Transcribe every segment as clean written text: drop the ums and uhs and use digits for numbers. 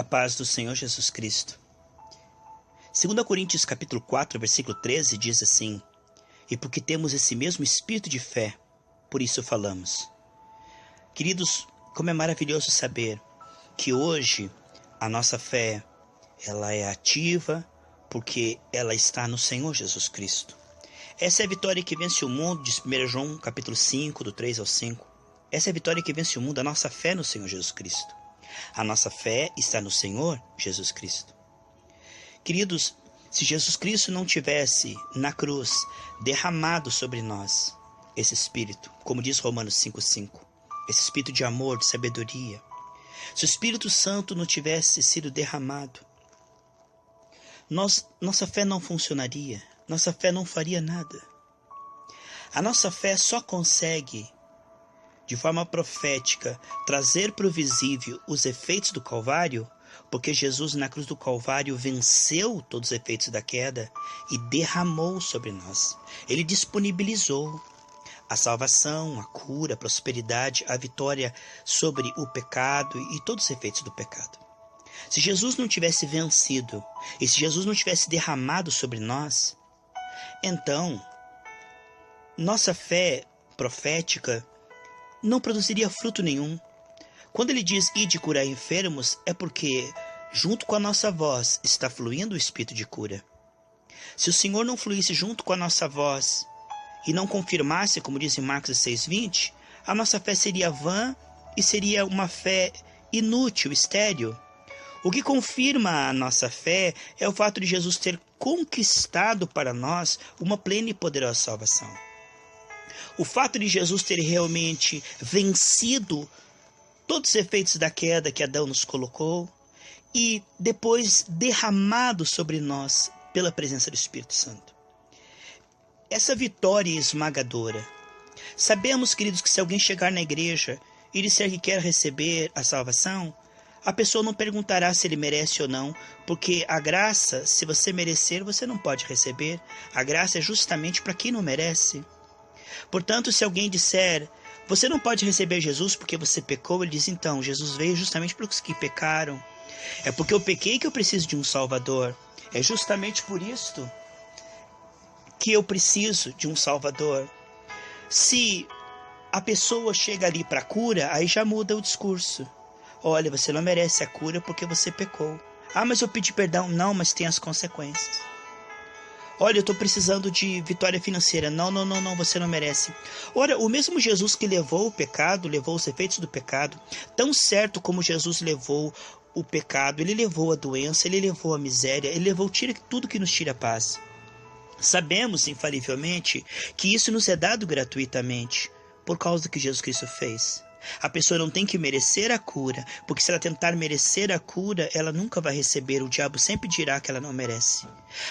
A paz do Senhor Jesus Cristo. 2 Coríntios capítulo 4, versículo 13 diz assim: E porque temos esse mesmo espírito de fé, por isso falamos. Queridos, como é maravilhoso saber que hoje a nossa fé, ela é ativa porque ela está no Senhor Jesus Cristo. Essa é a vitória que vence o mundo, diz 1 João capítulo 5, do 3 ao 5. Essa é a vitória que vence o mundo, a nossa fé no Senhor Jesus Cristo. A nossa fé está no Senhor Jesus Cristo. Queridos, se Jesus Cristo não tivesse na cruz derramado sobre nós esse Espírito, como diz Romanos 5,5, esse Espírito de amor, de sabedoria, se o Espírito Santo não tivesse sido derramado, nossa fé não funcionaria, nossa fé não faria nada. A nossa fé só consegue, de forma profética, trazer para o visível os efeitos do Calvário, porque Jesus na cruz do Calvário venceu todos os efeitos da queda e derramou sobre nós. Ele disponibilizou a salvação, a cura, a prosperidade, a vitória sobre o pecado e todos os efeitos do pecado. Se Jesus não tivesse vencido e se Jesus não tivesse derramado sobre nós, então nossa fé profética não produziria fruto nenhum. Quando ele diz ide curar enfermos, é porque junto com a nossa voz está fluindo o Espírito de cura. Se o Senhor não fluísse junto com a nossa voz e não confirmasse, como diz em Marcos 6,20, a nossa fé seria vã e seria uma fé inútil, estéril. O que confirma a nossa fé é o fato de Jesus ter conquistado para nós uma plena e poderosa salvação. O fato de Jesus ter realmente vencido todos os efeitos da queda que Adão nos colocou e depois derramado sobre nós pela presença do Espírito Santo. Essa vitória esmagadora. Sabemos, queridos, que se alguém chegar na igreja e disser que quer receber a salvação, a pessoa não perguntará se ele merece ou não, porque a graça, se você merecer, você não pode receber. A graça é justamente para quem não merece. Portanto, se alguém disser, você não pode receber Jesus porque você pecou, ele diz, então, Jesus veio justamente para os que pecaram. É porque eu pequei que eu preciso de um Salvador. É justamente por isto que eu preciso de um Salvador. Se a pessoa chega ali para a cura, aí já muda o discurso. Olha, você não merece a cura porque você pecou. Ah, mas eu pedi perdão. Não, mas tem as consequências. Olha, eu estou precisando de vitória financeira. Não, você não merece. Ora, o mesmo Jesus que levou o pecado, levou os efeitos do pecado, tão certo como Jesus levou o pecado, ele levou a doença, ele levou a miséria, ele levou tudo que nos tira a paz. Sabemos, infalivelmente, que isso nos é dado gratuitamente, por causa do que Jesus Cristo fez. A pessoa não tem que merecer a cura, porque se ela tentar merecer a cura, ela nunca vai receber. O diabo sempre dirá que ela não merece.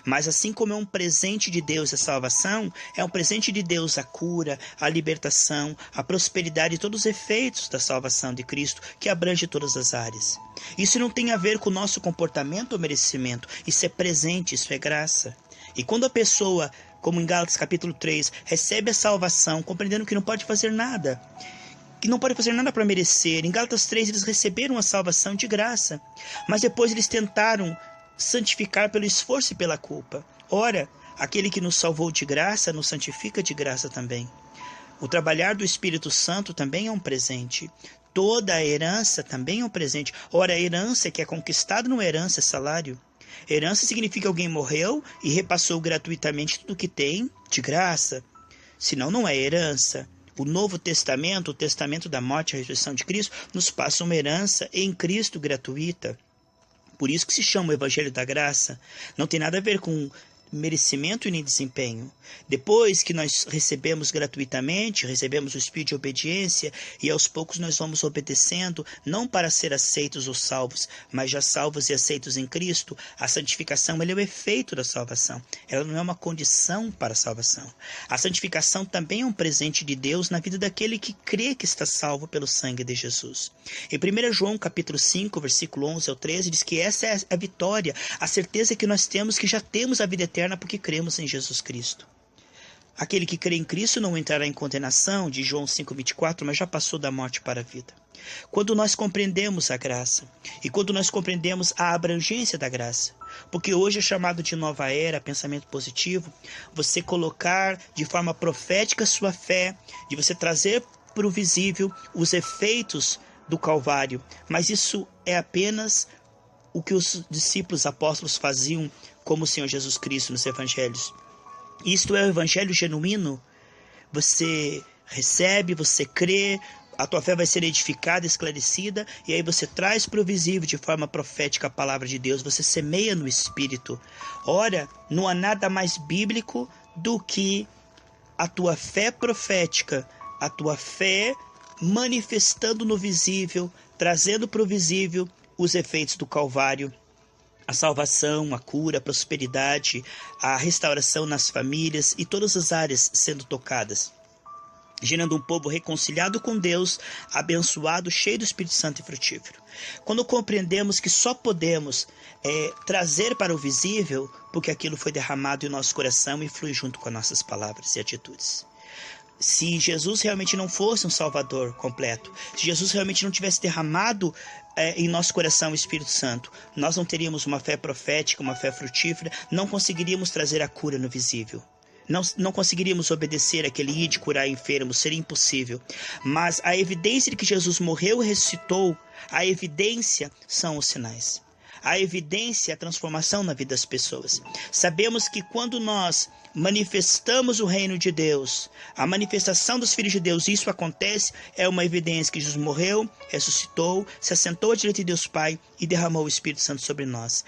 Mas assim como é um presente de Deus a salvação, é um presente de Deus a cura, a libertação, a prosperidade e todos os efeitos da salvação de Cristo, que abrange todas as áreas. Isso não tem a ver com o nosso comportamento ou merecimento. Isso é presente, isso é graça. E quando a pessoa, como em Gálatas capítulo 3, recebe a salvação, compreendendo que não pode fazer nada, que não pode fazer nada para merecer. Em Gálatas 3 eles receberam a salvação de graça, mas depois eles tentaram santificar pelo esforço e pela culpa. Ora, aquele que nos salvou de graça, nos santifica de graça também. O trabalhar do Espírito Santo também é um presente. Toda a herança também é um presente. Ora, a herança que é conquistada não é herança, é salário. Herança significa que alguém morreu e repassou gratuitamente tudo que tem de graça. Senão não é herança. O Novo Testamento, o testamento da morte e a ressurreição de Cristo, nos passa uma herança em Cristo gratuita. Por isso que se chama o Evangelho da Graça. Não tem nada a ver com merecimento e nem desempenho. Depois que nós recebemos gratuitamente, recebemos o Espírito de obediência e aos poucos nós vamos obedecendo, não para ser aceitos ou salvos, mas já salvos e aceitos em Cristo, a santificação ela é o efeito da salvação. Ela não é uma condição para a salvação. A santificação também é um presente de Deus na vida daquele que crê que está salvo pelo sangue de Jesus. Em 1 João capítulo 5, versículo 11 ao 13, diz que essa é a vitória, a certeza que nós temos que já temos a vida eterna porque cremos em Jesus Cristo. Aquele que crê em Cristo não entrará em condenação, de João 5,24, mas já passou da morte para a vida. Quando nós compreendemos a graça, e quando nós compreendemos a abrangência da graça, porque hoje é chamado de nova era, pensamento positivo, você colocar de forma profética a sua fé, de você trazer para o visível os efeitos do Calvário, mas isso é apenas o que os discípulos apóstolos faziam como o Senhor Jesus Cristo nos evangelhos. Isto é o evangelho genuíno. Você recebe, você crê, a tua fé vai ser edificada, esclarecida, e aí você traz para o visível de forma profética a palavra de Deus, você semeia no Espírito. Ora, não há nada mais bíblico do que a tua fé profética, a tua fé manifestando no visível, trazendo para o visível os efeitos do Calvário. A salvação, a cura, a prosperidade, a restauração nas famílias e todas as áreas sendo tocadas, gerando um povo reconciliado com Deus, abençoado, cheio do Espírito Santo e frutífero. Quando compreendemos que só podemos trazer para o visível, porque aquilo foi derramado em nosso coração e flui junto com as nossas palavras e atitudes. Se Jesus realmente não fosse um Salvador completo, se Jesus realmente não tivesse derramado em nosso coração o Espírito Santo, nós não teríamos uma fé profética, uma fé frutífera, não conseguiríamos trazer a cura no visível. Não conseguiríamos obedecer aquele ir de curar enfermos, seria impossível. Mas a evidência de que Jesus morreu e ressuscitou, a evidência são os sinais. A evidência é a transformação na vida das pessoas. Sabemos que quando nós manifestamos o reino de Deus, a manifestação dos filhos de Deus, isso acontece, é uma evidência que Jesus morreu, ressuscitou, se assentou à direita de Deus Pai e derramou o Espírito Santo sobre nós.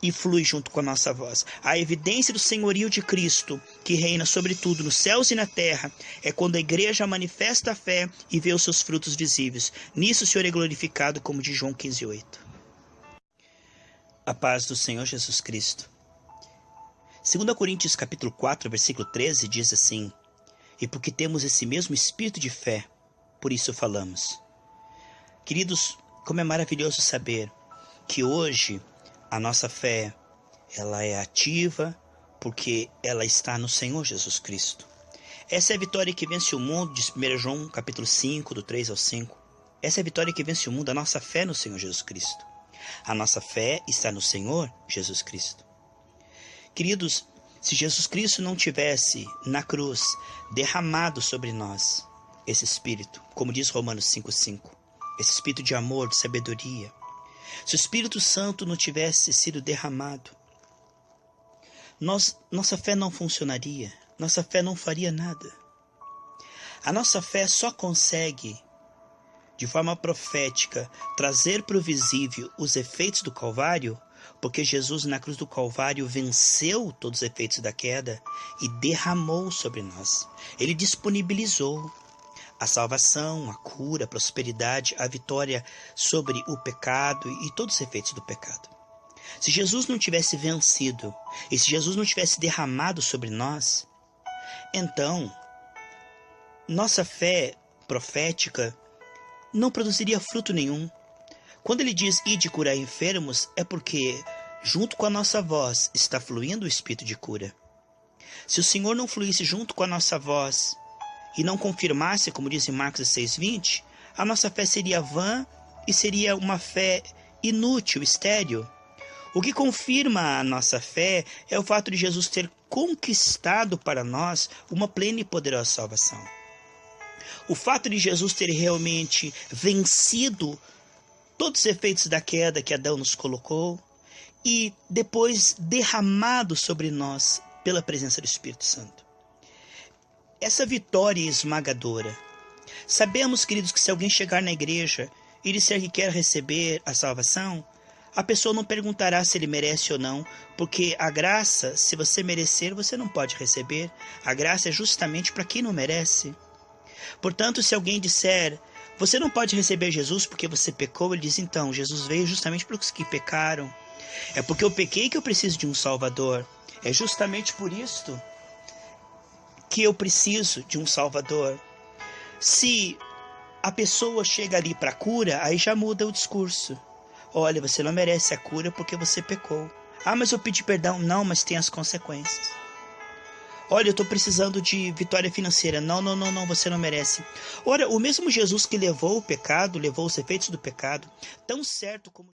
E flui junto com a nossa voz. A evidência do senhorio de Cristo, que reina sobre tudo nos céus e na terra, é quando a igreja manifesta a fé e vê os seus frutos visíveis. Nisso o Senhor é glorificado, como diz João 15,8. A paz do Senhor Jesus Cristo. 2 Coríntios capítulo 4, versículo 13 diz assim: e porque temos esse mesmo espírito de fé, por isso falamos. Queridos, como é maravilhoso saber que hoje a nossa fé, ela é ativa porque ela está no Senhor Jesus Cristo. Essa é a vitória que vence o mundo, diz 1 João capítulo 5, do 3 ao 5. Essa é a vitória que vence o mundo, a nossa fé no Senhor Jesus Cristo. A nossa fé está no Senhor Jesus Cristo. Queridos, se Jesus Cristo não tivesse na cruz derramado sobre nós esse Espírito, como diz Romanos 5,5, esse Espírito de amor, de sabedoria, se o Espírito Santo não tivesse sido derramado, nossa fé não funcionaria, nossa fé não faria nada. A nossa fé só consegue, de forma profética, trazer para o visível os efeitos do Calvário, porque Jesus na cruz do Calvário venceu todos os efeitos da queda e derramou sobre nós. Ele disponibilizou a salvação, a cura, a prosperidade, a vitória sobre o pecado e todos os efeitos do pecado. Se Jesus não tivesse vencido e se Jesus não tivesse derramado sobre nós, então nossa fé profética não produziria fruto nenhum. Quando ele diz ir de curar enfermos, é porque junto com a nossa voz está fluindo o Espírito de cura. Se o Senhor não fluísse junto com a nossa voz e não confirmasse, como diz em Marcos 6,20, a nossa fé seria vã e seria uma fé inútil, estéril. O que confirma a nossa fé é o fato de Jesus ter conquistado para nós uma plena e poderosa salvação. O fato de Jesus ter realmente vencido todos os efeitos da queda que Adão nos colocou e depois derramado sobre nós pela presença do Espírito Santo. Essa vitória esmagadora. Sabemos, queridos, que se alguém chegar na igreja e disser que quer receber a salvação, a pessoa não perguntará se ele merece ou não, porque a graça, se você merecer, você não pode receber. A graça é justamente para quem não merece. Portanto, se alguém disser, você não pode receber Jesus porque você pecou, ele diz, então, Jesus veio justamente para os que pecaram. É porque eu pequei que eu preciso de um Salvador. É justamente por isto que eu preciso de um Salvador. Se a pessoa chega ali para a cura, aí já muda o discurso. Olha, você não merece a cura porque você pecou. Ah, mas eu pedi perdão. Não, mas tem as consequências. Olha, eu estou precisando de vitória financeira. Não, não, não, não, você não merece. Ora, o mesmo Jesus que levou o pecado, levou os efeitos do pecado, tão certo como